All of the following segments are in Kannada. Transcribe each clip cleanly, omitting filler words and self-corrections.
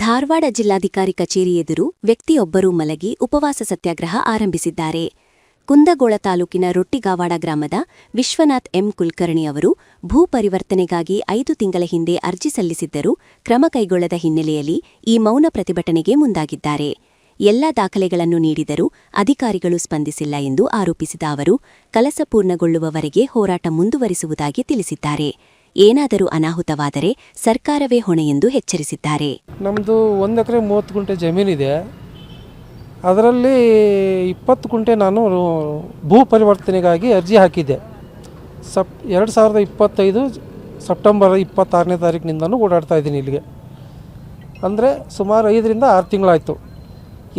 ಧಾರವಾಡ ಜಿಲ್ಲಾಧಿಕಾರಿ ಕಚೇರಿ ಎದುರು ವ್ಯಕ್ತಿಯೊಬ್ಬರು ಮಲಗಿ ಉಪವಾಸ ಸತ್ಯಾಗ್ರಹ ಆರಂಭಿಸಿದ್ದಾರೆ. ಕುಂದಗೋಳ ತಾಲೂಕಿನ ರೊಟ್ಟಿಗಾವಾಡ ಗ್ರಾಮದ ವಿಶ್ವನಾಥ್ ಎಂ ಕುಲಕರ್ಣಿ ಅವರು ಭೂ ಪರಿವರ್ತನೆಗಾಗಿ 5 ತಿಂಗಳ ಹಿಂದೆ ಅರ್ಜಿ ಸಲ್ಲಿಸಿದ್ದರೂ ಕ್ರಮ ಕೈಗೊಳ್ಳದ ಹಿನ್ನೆಲೆಯಲ್ಲಿ ಈ ಮೌನ ಪ್ರತಿಭಟನೆಗೆ ಮುಂದಾಗಿದ್ದಾರೆ. ಎಲ್ಲಾ ದಾಖಲೆಗಳನ್ನು ನೀಡಿದರೂ ಅಧಿಕಾರಿಗಳು ಸ್ಪಂದಿಸಿಲ್ಲ ಎಂದು ಆರೋಪಿಸಿದ ಅವರು ಕೆಲಸ ಪೂರ್ಣಗೊಳ್ಳುವವರೆಗೆ ಹೋರಾಟ ಮುಂದುವರಿಸುವುದಾಗಿ ತಿಳಿಸಿದ್ದಾರೆ. ಏನಾದರೂ ಅನಾಹುತವಾದರೆ ಸರ್ಕಾರವೇ ಹೊಣೆ ಎಂದು ಎಚ್ಚರಿಸಿದ್ದಾರೆ. ನಮ್ಮದು 1 ಎಕರೆ 30 ಗುಂಟೆ ಜಮೀನಿದೆ. ಅದರಲ್ಲಿ 20 ಗುಂಟೆ ನಾನು ಭೂ ಪರಿವರ್ತನೆಗಾಗಿ ಅರ್ಜಿ ಹಾಕಿದ್ದೆ. 2025 ಸೆಪ್ಟೆಂಬರ್ 26ನೇ ತಾರೀಕಿನಿಂದನೂ ಓಡಾಡ್ತಾ ಇದ್ದೀನಿ ಇಲ್ಲಿಗೆ. ಅಂದರೆ ಸುಮಾರು 5 ರಿಂದ 6 ತಿಂಗಳಾಯಿತು.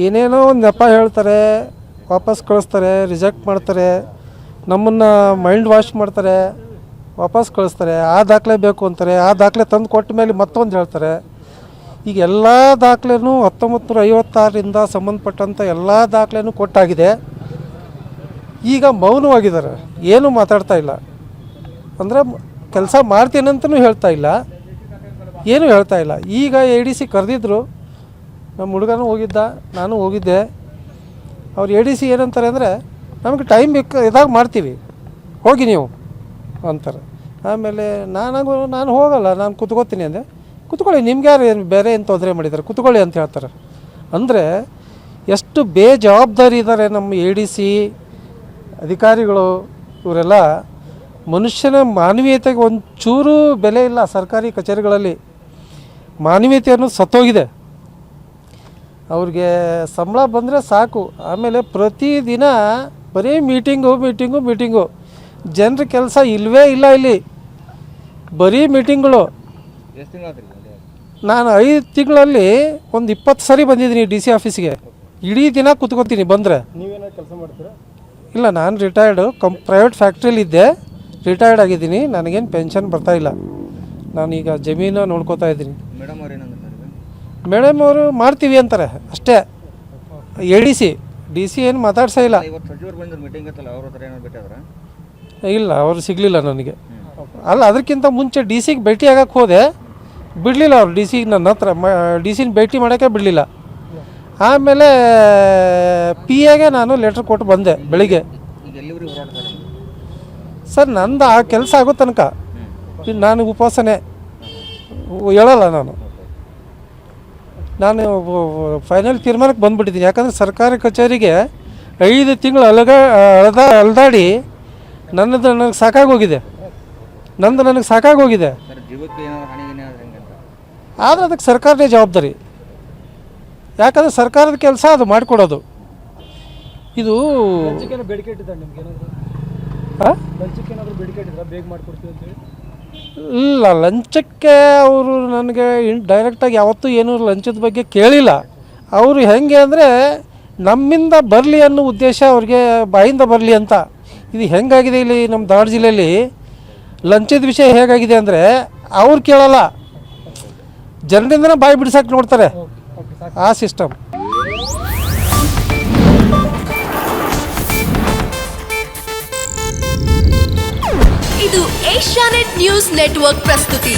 ಏನೇನೋ ಒಂದು ನೆಪ ಹೇಳ್ತಾರೆ, ವಾಪಸ್ ಕಳಿಸ್ತಾರೆ, ರಿಜೆಕ್ಟ್ ಮಾಡ್ತಾರೆ, ನಮ್ಮನ್ನು ಮೈಂಡ್ ವಾಶ್ ಮಾಡ್ತಾರೆ, ವಾಪಸ್ ಕಳಿಸ್ತಾರೆ. ಆ ದಾಖಲೆ ಬೇಕು ಅಂತಾರೆ, ಆ ದಾಖಲೆ ತಂದು ಕೊಟ್ಟ ಮೇಲೆ ಮತ್ತೊಂದು ಹೇಳ್ತಾರೆ. ಈಗ ಎಲ್ಲ ದಾಖಲೆನೂ 1956ರಿಂದ ಸಂಬಂಧಪಟ್ಟಂಥ ಎಲ್ಲ ದಾಖಲೆನೂ ಕೊಟ್ಟಾಗಿದೆ. ಈಗ ಮೌನವಾಗಿದ್ದಾರೆ, ಏನೂ ಮಾತಾಡ್ತಾ ಇಲ್ಲ. ಅಂದರೆ ಕೆಲಸ ಮಾಡ್ತೀನಂತನೂ ಹೇಳ್ತಾ ಇಲ್ಲ, ಏನೂ ಹೇಳ್ತಾ ಇಲ್ಲ. ಈಗ ADC ಕರೆದಿದ್ರು, ನಮ್ಮ ಹುಡುಗನೂ ಹೋಗಿದ್ದ, ನಾನು ಹೋಗಿದ್ದೆ. ಅವ್ರು ADC ಏನಂತಾರೆ ಅಂದರೆ, ನಮಗೆ ಟೈಮ್ ಇದಾಗ ಮಾಡ್ತೀವಿ, ಹೋಗಿ ನೀವು ಅಂತಾರೆ. ಆಮೇಲೆ ನಾನು ಹೋಗಲ್ಲ, ನಾನು ಕುತ್ಕೋತೀನಿ ಅಂದೆ. ಕುತ್ಕೊಳ್ಳಿ, ನಿಮ್ಗೆ ಯಾರು ಏನು ಬೇರೆ ಏನು ತೊಂದರೆ ಮಾಡಿದ್ದಾರೆ, ಕುತ್ಕೊಳ್ಳಿ ಅಂತ ಹೇಳ್ತಾರೆ. ಅಂದರೆ ಎಷ್ಟು ಬೇಜವಾಬ್ದಾರಿ ಇದ್ದಾರೆ ನಮ್ಮ ADC ಅಧಿಕಾರಿಗಳು. ಇವರೆಲ್ಲ ಮನುಷ್ಯನ ಮಾನವೀಯತೆಗೆ ಒಂಚೂರು ಬೆಲೆ ಇಲ್ಲ. ಸರ್ಕಾರಿ ಕಚೇರಿಗಳಲ್ಲಿ ಮಾನವೀಯತೆ ಅನ್ನೋದು ಸತ್ತೋಗಿದೆ. ಅವ್ರಿಗೆ ಸಂಬಳ ಬಂದರೆ ಸಾಕು. ಆಮೇಲೆ ಪ್ರತಿದಿನ ಬರೀ ಮೀಟಿಂಗು. ಜನರ ಕೆಲಸ ಇಲ್ಲವೇ ಇಲ್ಲ ಇಲ್ಲಿ, ಬರೀ ಮೀಟಿಂಗ್ಗಳು. ನಾನು 5 ತಿಂಗಳಲ್ಲಿ ಒಂದು 20 ಸರಿ ಬಂದಿದ್ದೀನಿ DC ಆಫೀಸಿಗೆ. ಇಡೀ ದಿನ ಕೂತ್ಕೋತೀನಿ ಬಂದರೆ. ನೀವೇನೋ ಕೆಲಸ ಮಾಡ್ತೀರಾ? ಇಲ್ಲ, ನಾನು ರಿಟೈರ್ಡು ಪ್ರೈವೇಟ್ ಫ್ಯಾಕ್ಟ್ರಿಲಿದ್ದೆ, ರಿಟೈರ್ಡ್ ಆಗಿದ್ದೀನಿ. ನನಗೇನು ಪೆನ್ಷನ್ ಬರ್ತಾಯಿಲ್ಲ. ನಾನೀಗ ಜಮೀನು ನೋಡ್ಕೋತಾ ಇದ್ದೀನಿ. ಮೇಡಮ್ ಅವರು ಮಾಡ್ತೀವಿ ಅಂತಾರೆ ಅಷ್ಟೇ. DC ಏನು ಮಾತಾಡ್ಸೇ ಇಲ್ಲ. ಇಲ್ಲ, ಅವರು ಸಿಗಲಿಲ್ಲ ನನಗೆ. ಅಲ್ಲ, ಅದಕ್ಕಿಂತ ಮುಂಚೆ DC ಭೇಟಿ ಆಗಕ್ಕೆ ಹೋದೆ, ಬಿಡಲಿಲ್ಲ ಅವರು. DC ನನ್ನ ಹತ್ರ DC ಭೇಟಿ ಮಾಡೋಕ್ಕೆ ಬಿಡಲಿಲ್ಲ. ಆಮೇಲೆ PAಗೆ ನಾನು ಲೆಟ್ರ್ ಕೊಟ್ಟು ಬಂದೆ ಬೆಳಿಗ್ಗೆ. ಸರ್, ನಂದು ಆ ಕೆಲಸ ಆಗೋ ತನಕ ನಾನು ಉಪವಾಸನೆ ಹೇಳಲ್ಲ. ನಾನು ಫೈನಲ್ ತೀರ್ಮಾನಕ್ಕೆ ಬಂದುಬಿಟ್ಟಿದ್ದೀನಿ. ಯಾಕಂದರೆ ಸರ್ಕಾರಿ ಕಚೇರಿಗೆ 5 ತಿಂಗಳು ಅಲ್ದಾಡಿ ನನಗೆ ಸಾಕಾಗೋಗಿದೆ. ಆದರೆ ಅದಕ್ಕೆ ಸರ್ಕಾರನೇ ಜವಾಬ್ದಾರಿ. ಯಾಕಂದರೆ ಸರ್ಕಾರದ ಕೆಲಸ ಅದು ಮಾಡಿಕೊಡೋದು. ಇದು ಬೇಡಿಕೆ ಇಟ್ಟಿದ್ದಾರೆ ನಿಮ್ಗೆ? ಬೇಡಿಕೆ ಇಟ್ಟಿದ್ದಾರೆ, ಬೇಗ ಮಾಡಿಕೊಡ್ತೀವಿ ಅಂತೇಳಿ? ಇಲ್ಲ, ಲಂಚಕ್ಕೆ ಅವರು ನನಗೆ ಡೈರೆಕ್ಟಾಗಿ ಯಾವತ್ತೂ ಏನೂ ಲಂಚದ ಬಗ್ಗೆ ಕೇಳಿಲ್ಲ. ಅವರು ಹೆಂಗೆ ಅಂದರೆ ನಮ್ಮಿಂದ ಬರಲಿ ಅನ್ನೋ ಉದ್ದೇಶ ಅವ್ರಿಗೆ, ಬಾಯಿಂದ ಬರಲಿ ಅಂತ. ಇದು ಹೆಂಗಾಗಿದೆ ಇಲ್ಲಿ ನಮ್ಮ ಧಾರವಾಡ ಜಿಲ್ಲೆಯಲ್ಲಿ ಲಂಚದ ವಿಷಯ ಹೇಗಾಗಿದೆ ಅಂದರೆ, ಅವ್ರು ಕೇಳಲ್ಲ, ಜನರಿಂದನೇ ಬಾಯಿ ಬಿಡಿಸೋಕೆ ನೋಡ್ತಾರೆ. ಆ ಸಿಸ್ಟಮ್. ಇದು ಏಷ್ಯಾನೆಟ್ ನ್ಯೂಸ್ ನೆಟ್ವರ್ಕ್ ಪ್ರಸ್ತುತಿ.